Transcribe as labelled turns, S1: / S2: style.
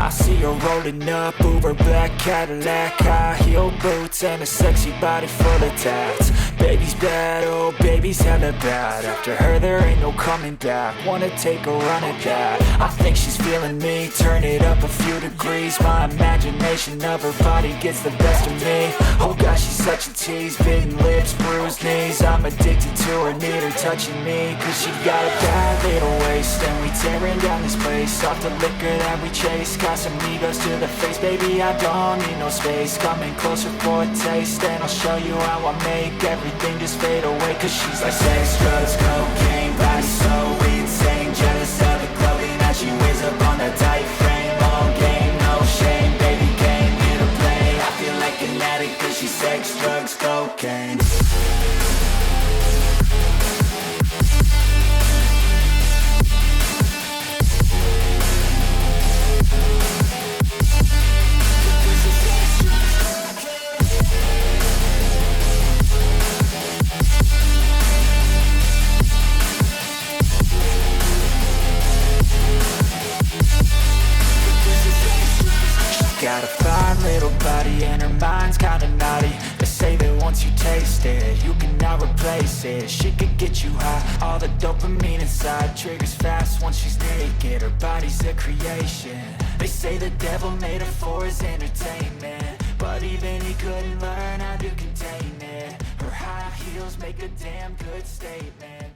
S1: I see her rolling up, Uber black Cadillac, high heel boots and a sexy body full of tats. Baby's bad, oh baby's hella bad. After her there ain't no coming back. Wanna take a run at that. I think she's feeling me, turn it up a few degrees. My imagination of her body gets the best of me. Oh gosh, she's such a tease, bitten lips, bruised knees. I'm addicted to her, need her touching me. Cause she got a bad little waist, and we tearing down this place. Off the liquor that we chase, got some egos to the face. Baby, I don't need no space, coming closer for a taste. And I'll show you how I make everything just fade away. Cause she's like sex, drugs, cocaine, body so insane. Jealous of the clothing that she wears up on that tight frame. All game, no shame, baby came here to play. I feel like an addict cause she's sex, drugs, cocaine. Got a fine little body and her mind's kinda naughty. They say that once you taste it, you cannot replace it. She could get you high, all the dopamine inside triggers fast once she's naked. Her body's a creation. They say the devil made her for his entertainment, but even he couldn't learn how to contain it. Her high heels make a damn good statement.